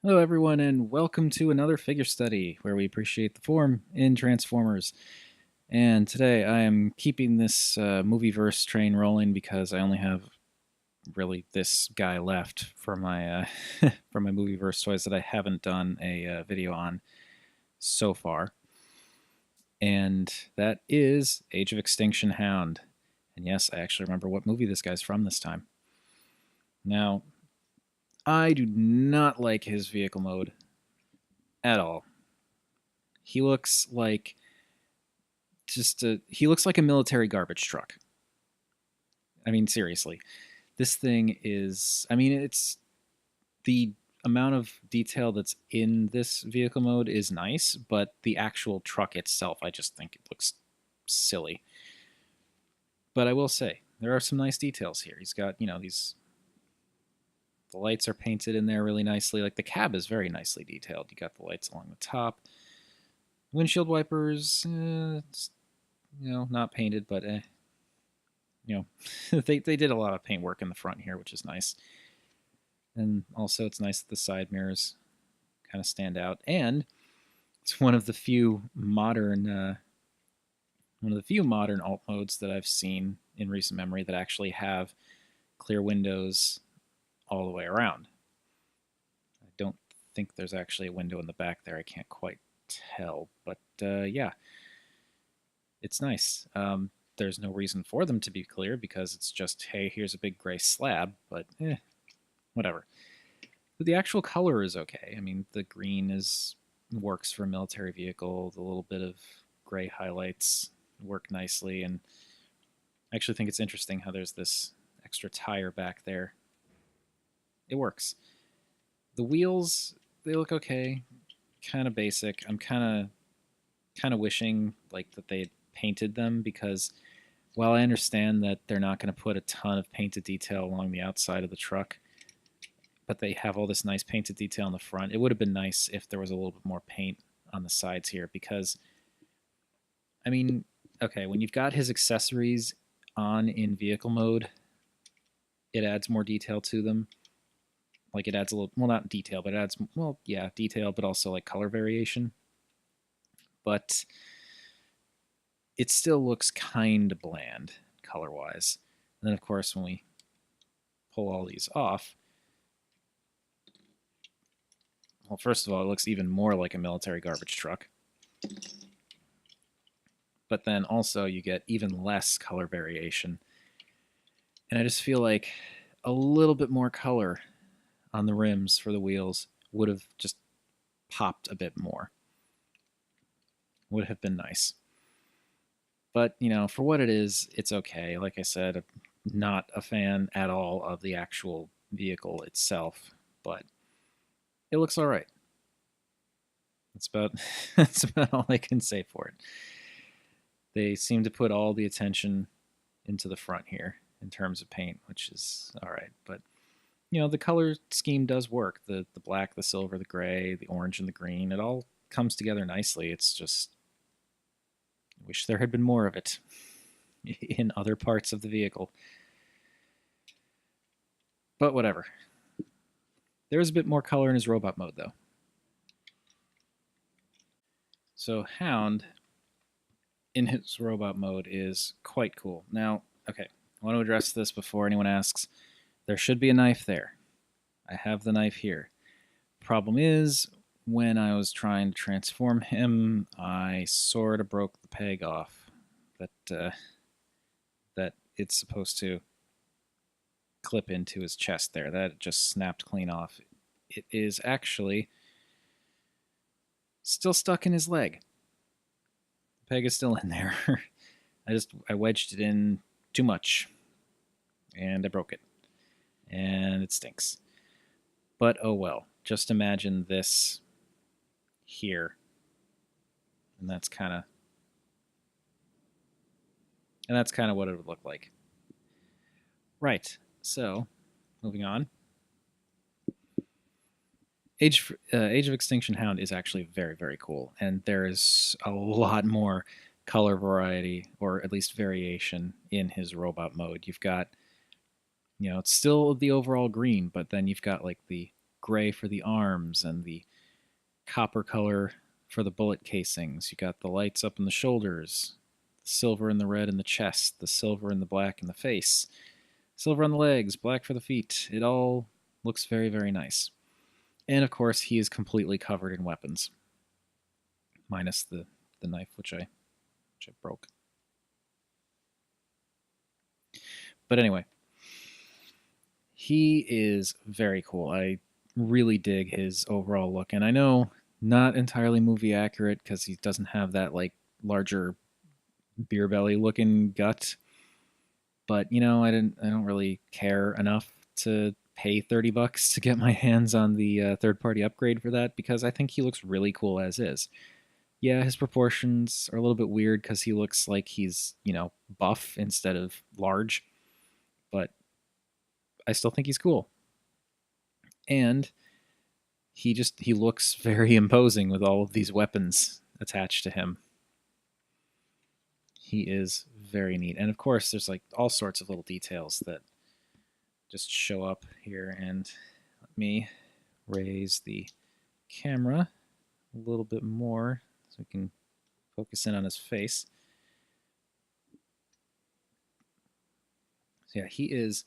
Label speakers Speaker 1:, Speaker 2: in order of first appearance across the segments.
Speaker 1: Hello, everyone, and welcome to another figure study where we appreciate the form in Transformers. And today I am keeping this movieverse train rolling because I only have really this guy left for my for my movieverse toys that I haven't done a video on so far, and that is Age of Extinction Hound. And yes, I actually remember what movie this guy's from this time. Now, I do not like his vehicle mode at all. He looks like he looks like a military garbage truck. I mean, seriously, this thing is. I mean, it's the amount of detail that's in this vehicle mode is nice, but the actual truck itself, I just think it looks silly. But I will say there are some nice details here. He's got these. The lights are painted in there really nicely. Like the cab is very nicely detailed. You got the lights along the top. Windshield wipers, not painted, but they did a lot of paint work in the front here, which is nice. And also, it's nice that the side mirrors kind of stand out. And it's one of the few modern alt modes that I've seen in recent memory that actually have clear windows all the way around. I don't think there's actually a window in the back there. I can't quite tell, but yeah, it's nice. There's no reason for them to be clear because it's just, hey, here's a big gray slab, but whatever. But the actual color is okay. I mean, the green works for a military vehicle. The little bit of gray highlights work nicely, and I actually think it's interesting how there's this extra tire back there. It works. The wheels, they look okay, kind of basic. I'm kind of wishing like that they had painted them, because while I understand that they're not going to put a ton of painted detail along the outside of the truck, but they have all this nice painted detail on the front, it would have been nice if there was a little bit more paint on the sides here, because, I mean, okay, when you've got his accessories on in vehicle mode, it adds more detail to them. Like it adds a little, well, not detail, but it adds, well, yeah, detail, but also like color variation. But it still looks kind of bland color wise. And then, of course, when we pull all these off, well, first of all, it looks even more like a military garbage truck. But then also, you get even less color variation. And I just feel like a little bit more color on the rims for the wheels would have just popped a bit more. Would have been nice. But, for what it is, it's okay. Like I said, I'm not a fan at all of the actual vehicle itself, but it looks all right. That's about that's about all I can say for it. They seem to put all the attention into the front here in terms of paint, which is all right. But the color scheme does work. The black, the silver, the gray, the orange, and the green. It all comes together nicely. It's just, I wish there had been more of it in other parts of the vehicle. But whatever. There is a bit more color in his robot mode, though. So Hound, in his robot mode, is quite cool. Now, okay, I want to address this before anyone asks. There should be a knife there. I have the knife here. Problem is, when I was trying to transform him, I sort of broke the peg off that it's supposed to clip into his chest there. That just snapped clean off. It is actually still stuck in his leg. The peg is still in there. I wedged it in too much, and I broke it. And it stinks. But oh well. Just imagine this here. And that's kind of what it would look like. Right. So, moving on. Age of Extinction Hound is actually very, very cool, and there is a lot more color variety, or at least variation, in his robot mode. You've got, it's still the overall green, but then you've got like the gray for the arms and the copper color for the bullet casings. You got the lights up in the shoulders, the silver and the red in the chest, the silver and the black in the face, silver on the legs, black for the feet. It all looks very, very nice. And of course, he is completely covered in weapons, minus the knife, which I broke. But anyway, he is very cool. I really dig his overall look, and I know not entirely movie accurate because he doesn't have that like larger beer belly looking gut. But I don't really care enough to pay $30 to get my hands on the third party upgrade for that because I think he looks really cool as is. Yeah, his proportions are a little bit weird because he looks like he's buff instead of large, but I still think he's cool. And he looks very imposing with all of these weapons attached to him. He is very neat. And of course, there's like all sorts of little details that just show up here. And let me raise the camera a little bit more so we can focus in on his face. So yeah, he is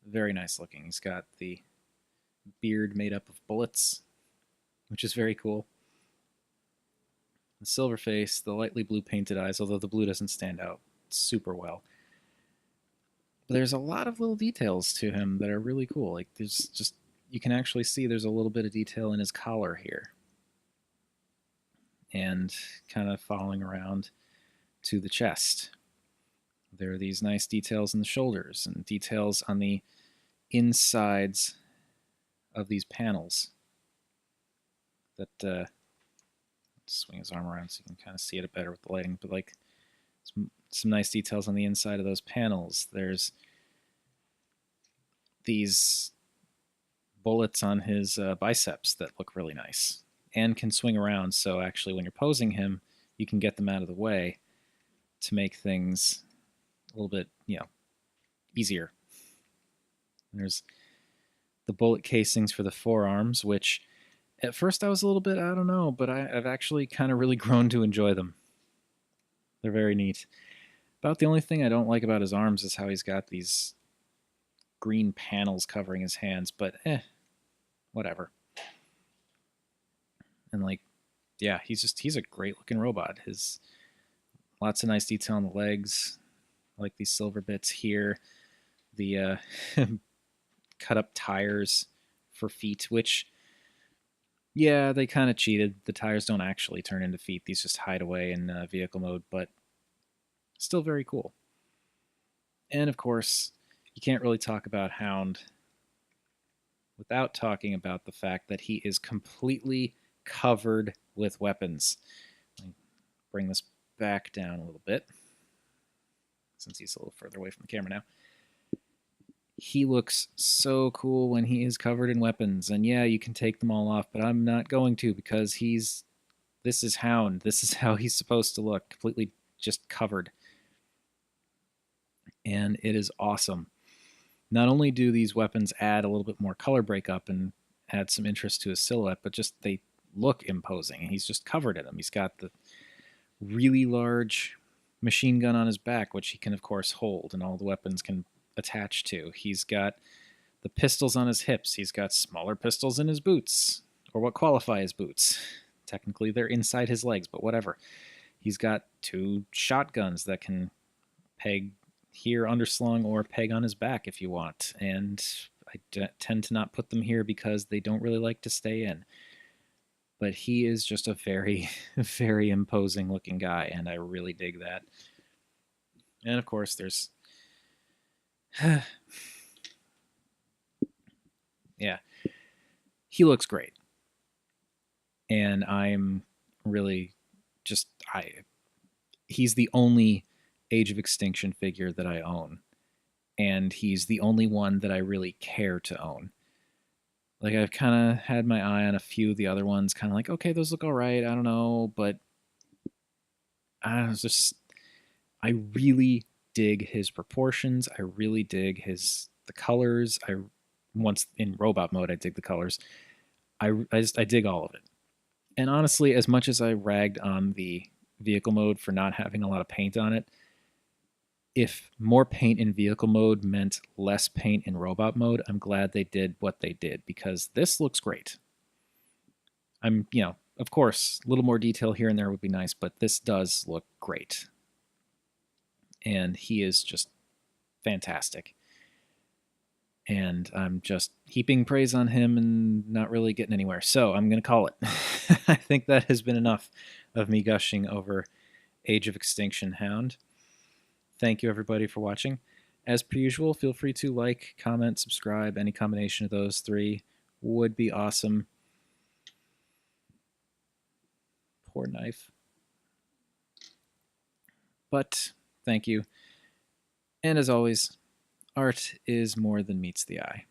Speaker 1: very nice looking. He's got the beard made up of bullets, which is very cool. The silver face, the lightly blue painted eyes, although the blue doesn't stand out super well. But there's a lot of little details to him that are really cool. Like there's just, you can actually see there's a little bit of detail in his collar here. And kind of following around to the chest. There are these nice details in the shoulders and details on the insides of these panels that swing his arm around so you can kind of see it better with the lighting, but like some nice details on the inside of those panels. There's these bullets on his biceps that look really nice and can swing around, so actually when you're posing him, you can get them out of the way to make things a little bit, easier. There's the bullet casings for the forearms, which at first I was a little bit, I don't know, but I've actually kind of really grown to enjoy them. They're very neat. About the only thing I don't like about his arms is how he's got these green panels covering his hands, but whatever. And like, yeah, he's a great looking robot. His lots of nice detail on the legs. I like these silver bits here. The cut up tires for feet, which, yeah, they kind of cheated. The tires don't actually turn into feet. These just hide away in vehicle mode, but still very cool. And of course, you can't really talk about Hound without talking about the fact that he is completely covered with weapons. Let me bring this back down a little bit since he's a little further away from the camera now. He looks so cool when he is covered in weapons. And yeah, you can take them all off, but I'm not going to because this is Hound. This is how he's supposed to look, completely just covered. And it is awesome. Not only do these weapons add a little bit more color breakup and add some interest to his silhouette, but just they look imposing. And he's just covered in them. He's got the really large machine gun on his back, which he can, of course, hold, and all the weapons can attach to. He's got the pistols on his hips. He's got smaller pistols in his boots, or what qualify as boots. Technically, they're inside his legs, but whatever. He's got 2 shotguns that can peg here underslung or peg on his back if you want. And I tend to not put them here because they don't really like to stay in. But he is just a very, very imposing looking guy, and I really dig that. And of course, there's yeah, he looks great, and I'm really just he's the only Age of Extinction figure that I own, and he's the only one that I really care to own. Like, I've kind of had my eye on a few of the other ones, kind of like, okay, those look all right, I don't know, but I really dig his proportions. I really dig the colors. once in robot mode, I dig the colors. I dig all of it. And honestly, as much as I ragged on the vehicle mode for not having a lot of paint on it, if more paint in vehicle mode meant less paint in robot mode, I'm glad they did what they did because this looks great. Of course, a little more detail here and there would be nice, but this does look great. And he is just fantastic. And I'm just heaping praise on him and not really getting anywhere. So I'm going to call it. I think that has been enough of me gushing over Age of Extinction Hound. Thank you, everybody, for watching. As per usual, feel free to like, comment, subscribe. Any combination of those three would be awesome. Poor knife. But thank you. And as always, art is more than meets the eye.